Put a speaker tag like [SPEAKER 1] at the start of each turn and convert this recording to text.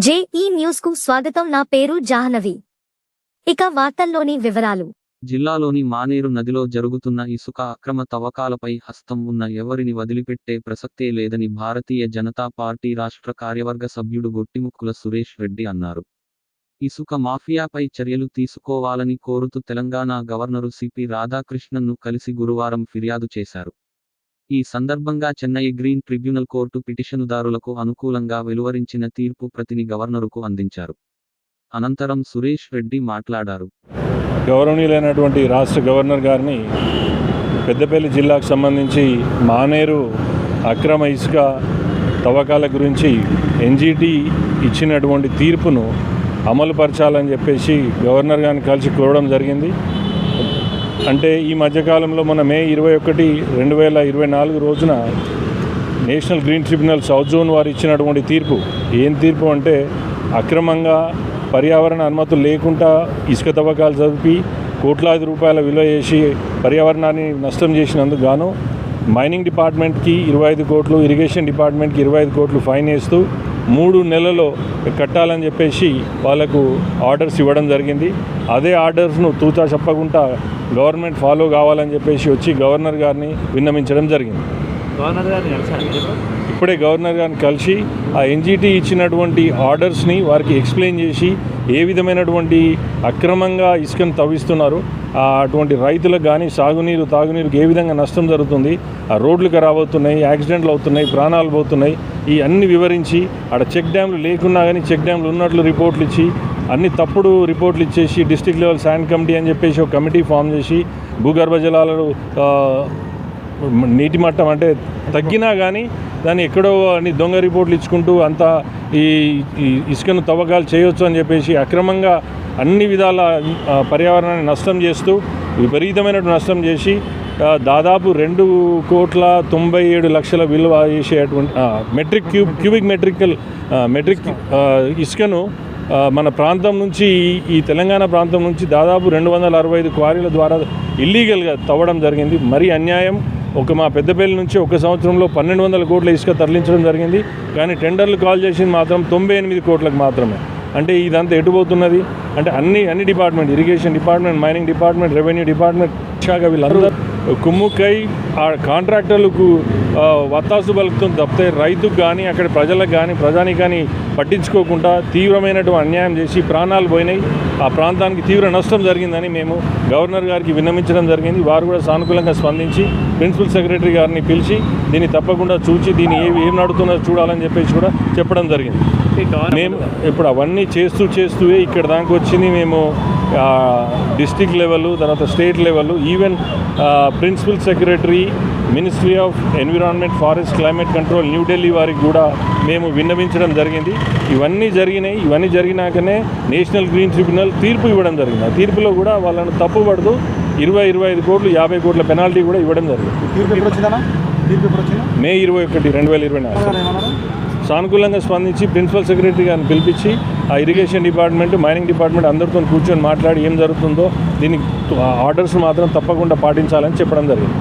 [SPEAKER 1] JEE news కు స్వాగతం. నా పేరు జాహ్నవి. ఇక వార్తల్లోని వివరాలు.
[SPEAKER 2] జిల్లాలోని మానేరు నదిలో జరుగుతున్న ఇసుక అక్రమ తవ్వకాలపై హస్తం ఉన్న ఎవరిని వదిలిపెట్టే ప్రసక్తే లేదని భారతీయ జనతా పార్టీ రాష్ట్ర కార్యవర్గ సభ్యుడు గొట్టిముక్కుల సురేష్ రెడ్డి అన్నారు. ఇసుక మాఫియాపై చర్యలు తీసుకోవాలని కోరుతూ తెలంగాణ గవర్నరు సిపి రాధాకృష్ణన్ను కలిసి గురువారం ఫిర్యాదు చేశారు. ఈ సందర్భంగా చెన్నై గ్రీన్ ట్రిబ్యునల్ కోర్టు పిటిషనుదారులకు అనుకూలంగా వెలువరించిన తీర్పు ప్రతిని గవర్నరుకు అందించారు. అనంతరం సురేష్ రెడ్డి మాట్లాడారు.
[SPEAKER 3] గౌరవనీయులైనటువంటి రాష్ట్ర గవర్నర్ గారిని పెద్దపల్లి జిల్లాకు సంబంధించి మానేరు అక్రమ ఇసుక తవ్వకాల గురించి ఎన్జిటి ఇచ్చినటువంటి తీర్పును అమలుపరచాలని చెప్పేసి గవర్నర్ గారిని కలిసి కోరడం జరిగింది. అంటే ఈ మధ్యకాలంలో మన మే 21, 2024 రోజున national green tribunal south zone వారు ఇచ్చినటువంటి తీర్పు ఏం తీర్పు అంటే అక్రమంగా పర్యావరణ అనుమతులు లేకుండా ఇసుక తవ్వకాలు జరిపి కోట్లాది రూపాయల విలువ చేసి పర్యావరణాన్ని నష్టం చేసినందుకు గాను మైనింగ్ డిపార్ట్మెంట్కి 25 కోట్లు, ఇరిగేషన్ డిపార్ట్మెంట్కి 25 కోట్లు ఫైన్ వేస్తూ 3 నెలల్లో కట్టాలని చెప్పేసి వాళ్ళకు ఆర్డర్స్ ఇవ్వడం జరిగింది. అదే ఆర్డర్స్ను తూచా చెప్పకుండా గవర్నమెంట్ ఫాలో కావాలని చెప్పేసి వచ్చి గవర్నర్ గారిని విన్నవించడం జరిగింది. ఇప్పుడే గవర్నర్ గారిని కలిసి ఆ ఎన్జిటి ఇచ్చినటువంటి ఆర్డర్స్ని వారికి ఎక్స్ప్లెయిన్ చేసి ఏ విధమైనటువంటి అక్రమంగా ఇసుకను తవ్విస్తున్నారు, అటువంటి రైతులకు కానీ సాగునీరు తాగునీరుకి ఏ విధంగా నష్టం జరుగుతుంది, ఆ రోడ్లు ఖరాబ్ అవుతున్నాయి, యాక్సిడెంట్లు అవుతున్నాయి, ప్రాణాలు పోతున్నాయి, ఈ అన్ని వివరించి ఆడ చెక్ డ్యామ్లు లేకున్నా కానీ చెక్ డ్యామ్లు ఉన్నట్లు రిపోర్ట్లు ఇచ్చి అన్ని తప్పుడు రిపోర్ట్లు ఇచ్చేసి డిస్ట్రిక్ట్ లెవెల్ శాండ్ కమిటీ అని చెప్పేసి ఒక కమిటీ ఫామ్ చేసి భూగర్భ జలాలు నీటి మట్టం అంటే తగ్గినా కానీ దాన్ని ఎక్కడో అన్ని దొంగ రిపోర్ట్లు ఇచ్చుకుంటూ అంతా ఈ ఇసుకను తవ్వకాలు చేయొచ్చు అని చెప్పేసి అక్రమంగా అన్ని విధాల పర్యావరణాన్ని నష్టం చేస్తూ విపరీతమైనటువంటి నష్టం చేసి దాదాపు 2,97,00,000 విలువ చేసేటువంటి క్యూబిక్ మెట్రిక్ ఇసుకను మన ప్రాంతం నుంచి ఈ తెలంగాణ ప్రాంతం నుంచి దాదాపు 265 క్వారీల ద్వారా ఇల్లీగల్గా తవ్వడం జరిగింది. మరీ అన్యాయం. మా పెద్దపల్లి నుంచి ఒక సంవత్సరంలో 1,200 కోట్ల ఇసుక తరలించడం జరిగింది. కానీ టెండర్లు కాల్ చేసింది మాత్రం 98 కోట్లకు మాత్రమే. అంటే ఇదంతా ఎటుపోతున్నది అంటే అన్ని department, irrigation department, mining department, revenue department శాఖ వీళ్ళందరూ కుమ్ముక్కై ఆ కాంట్రాక్టర్లకు వత్తాసు పలుకుతుంది తప్పితే రైతుకు కానీ అక్కడ ప్రజలకు కానీ ప్రజానికి కానీ పట్టించుకోకుండా తీవ్రమైనటువంటి అన్యాయం చేసి ప్రాణాలు పోయినాయి. ఆ ప్రాంతానికి తీవ్ర నష్టం జరిగిందని మేము గవర్నర్ గారికి విన్నవించడం జరిగింది. వారు కూడా సానుకూలంగా స్పందించి ప్రిన్సిపల్ సెక్రటరీ గారిని పిలిచి దీన్ని తప్పకుండా చూసి దీన్ని ఏం నడుతున్నదో చూడాలని చెప్పేసి కూడా చెప్పడం జరిగింది. మేము ఇప్పుడు అవన్నీ చేస్తూ ఇక్కడ దానికి వచ్చింది. మేము డిస్ట్రిక్ట్ లెవెల్, తర్వాత state level, even principal secretary, ministry of environment, forest, climate control, New Delhi వారికి కూడా మేము విన్నవించడం జరిగింది. ఇవన్నీ జరిగినాకనే నేషనల్ గ్రీన్ ట్రిబ్యునల్ తీర్పు ఇవ్వడం జరిగింది. ఆ తీర్పులో కూడా వాళ్ళను తప్పుపడుతూ 25 కోట్లు, 50 కోట్ల పెనాల్టీ కూడా ఇవ్వడం జరిగింది. మే 21, 2024 సానుకూలంగా స్పందించి ప్రిన్సిపల్ సెక్రటరీ గారిని పిలిపించి ఆ ఇరిగేషన్ డిపార్ట్మెంట్, మైనింగ్ డిపార్ట్మెంట్ అందరితో కూర్చొని మాట్లాడి ఏం జరుగుతుందో దీనికి ఆర్డర్స్ మాత్రం తప్పకుండా పాటించాలని చెప్పడం జరిగింది.